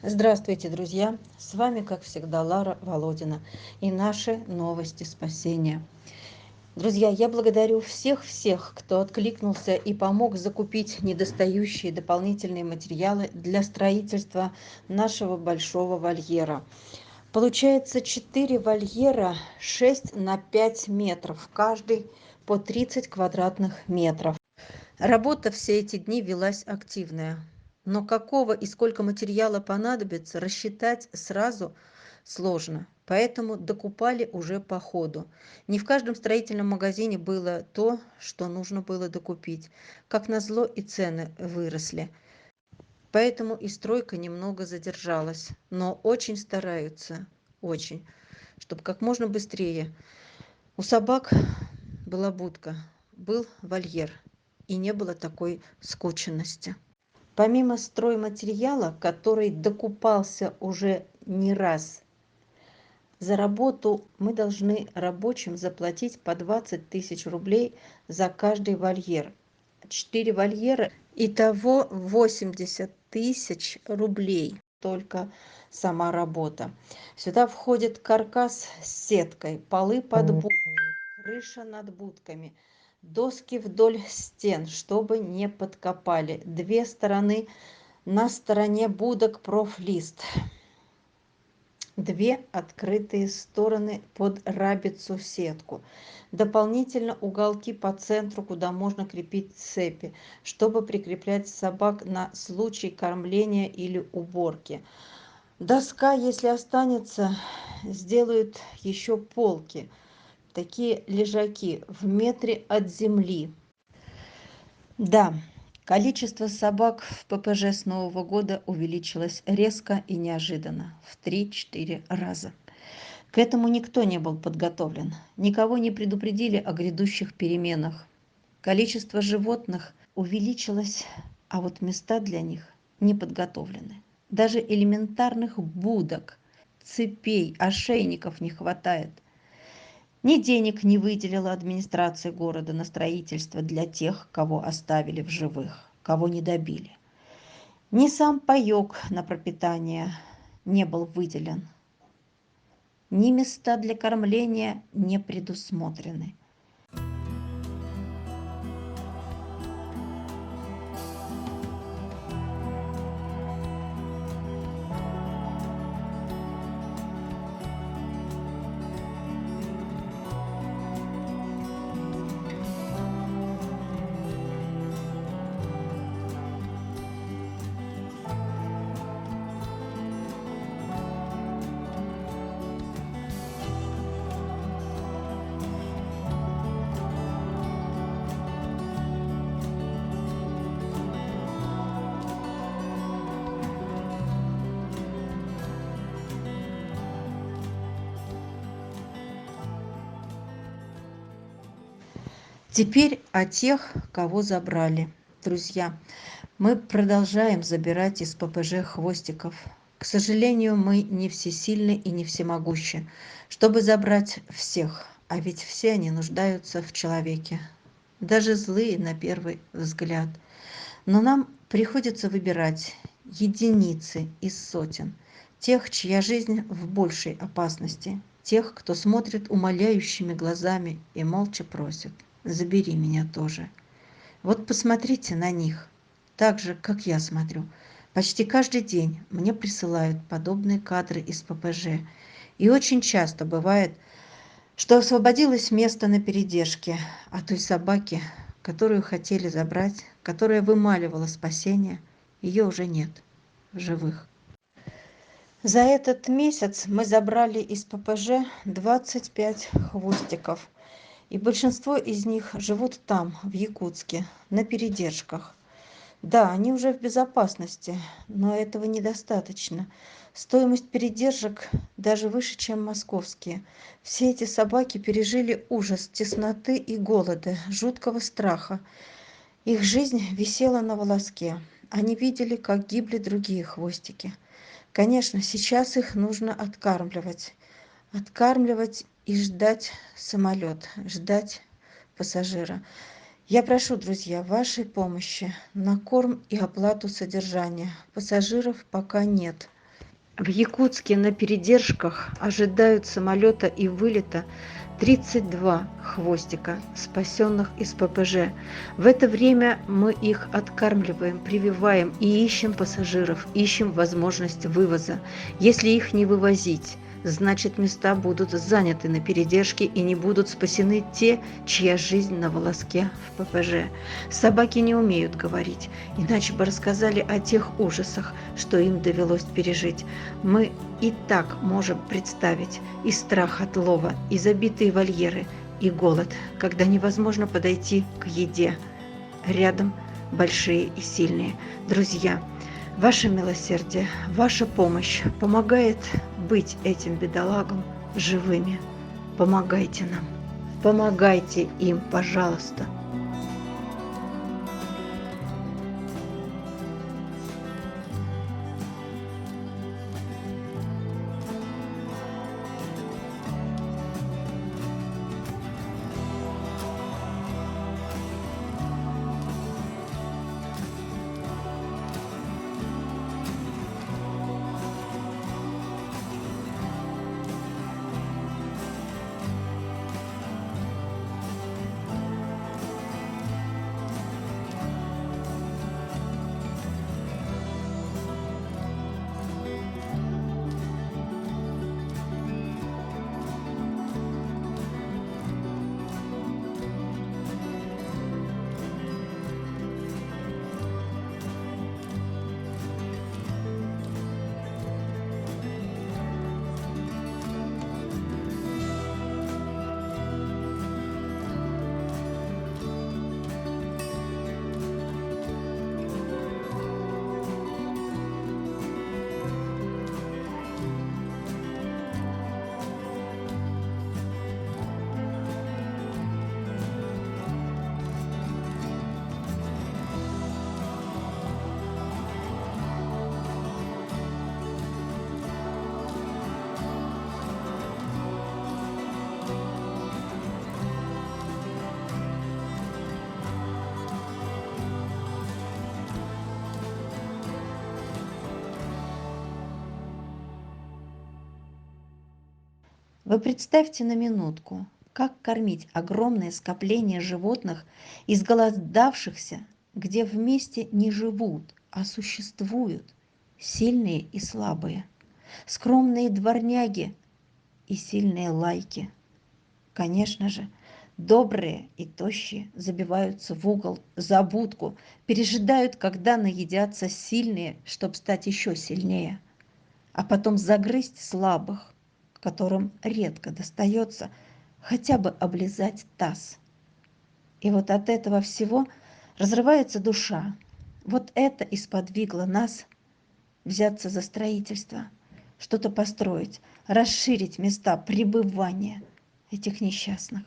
Здравствуйте, друзья! С вами, как всегда, Лара Володина и наши новости спасения. Друзья, я благодарю всех, кто откликнулся и помог закупить недостающие дополнительные материалы для строительства нашего большого вольера. Получается 4 вольера 6 на 5 метров, каждый по 30 квадратных метров. Работа все эти дни велась активная, но какого и сколько материала понадобится, рассчитать сразу сложно, поэтому докупали уже по ходу. Не в каждом строительном магазине было то, что нужно было докупить. Как назло, и цены выросли. Поэтому и стройка немного задержалась, но очень стараются, очень, чтобы как можно быстрее. У собак была будка, был вольер, и не было такой скученности. Помимо стройматериала, который докупался уже не раз, за работу мы должны рабочим заплатить по 20 тысяч рублей за каждый вольер. 4 вольера, итого 80 тысяч рублей только сама работа. Сюда входит каркас с сеткой, полы под будкой, крыша над будками, доски вдоль стен, чтобы не подкопали. Две стороны, на стороне будок профлист. Две открытые стороны под рабицу сетку. Дополнительно уголки по центру, куда можно крепить цепи, чтобы прикреплять собак на случай кормления или уборки. Доска, если останется, сделают еще полки. Такие лежаки в метре от земли. Да, количество собак в ППЖ с Нового года увеличилось резко и неожиданно, в 3-4 раза. К этому никто не был подготовлен, никого не предупредили о грядущих переменах. Количество животных увеличилось, а вот места для них не подготовлены. Даже элементарных будок, цепей, ошейников не хватает. Ни денег не выделила администрация города на строительство для тех, кого оставили в живых, кого не добили. Ни сам паёк на пропитание не был выделен. Ни места для кормления не предусмотрены. Теперь о тех, кого забрали. Друзья, мы продолжаем забирать из ППЖ хвостиков. К сожалению, мы не всесильны и не всемогущи, чтобы забрать всех, а ведь все они нуждаются в человеке, даже злые на первый взгляд. Но нам приходится выбирать единицы из сотен, тех, чья жизнь в большей опасности, тех, кто смотрит умоляющими глазами и молча просит: забери меня тоже. Вот посмотрите на них, так же, как я смотрю. Почти каждый день мне присылают подобные кадры из ППЖ. И очень часто бывает, что освободилось место на передержке, а той собаки, которую хотели забрать, которая вымаливала спасение, ее уже нет в живых. За этот месяц мы забрали из ППЖ 25 хвостиков. И большинство из них живут там, в Якутске, на передержках. Да, они уже в безопасности, но этого недостаточно. Стоимость передержек даже выше, чем московские. Все эти собаки пережили ужас тесноты и голода, жуткого страха. Их жизнь висела на волоске. Они видели, как гибли другие хвостики. Конечно, сейчас их нужно откармливать. Откармливать и ждать самолет, ждать пассажира. Я прошу, друзья, вашей помощи на корм и оплату содержания. Пассажиров пока нет. В Якутске на передержках ожидают самолета и вылета 32 хвостика, спасенных из ППЖ. В это время мы их откармливаем, прививаем и ищем пассажиров, ищем возможность вывоза. Если их не вывозить, значит места будут заняты на передержке и не будут спасены те, чья жизнь на волоске в ППЖ. Собаки не умеют говорить, иначе бы рассказали о тех ужасах, что им довелось пережить. Мы и так можем представить и страх от лова, и забитые вольеры, и голод, когда невозможно подойти к еде. Рядом большие и сильные. Друзья, ваше милосердие, ваша помощь помогает быть этим бедолагам живыми. Помогайте нам. Помогайте им, пожалуйста. Вы представьте на минутку, как кормить огромное скопление животных, изголодавшихся, где вместе не живут, а существуют сильные и слабые, скромные дворняги и сильные лайки. Конечно же, добрые и тощие забиваются в угол, за будку, пережидают, когда наедятся сильные, чтобы стать еще сильнее, а потом загрызть слабых, которым редко достается хотя бы облизать таз. И вот от этого всего разрывается душа. Вот это и сподвигло нас взяться за строительство, что-то построить, расширить места пребывания этих несчастных.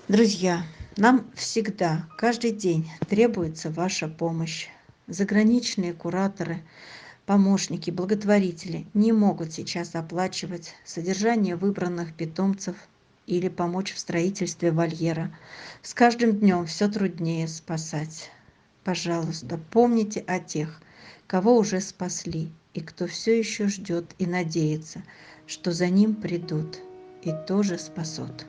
Друзья, нам всегда, каждый день требуется ваша помощь. Заграничные кураторы, помощники, благотворители не могут сейчас оплачивать содержание выбранных питомцев или помочь в строительстве вольера. С каждым днем все труднее спасать. Пожалуйста, помните о тех, кого уже спасли, и кто все еще ждет и надеется, что за ним придут и тоже спасут.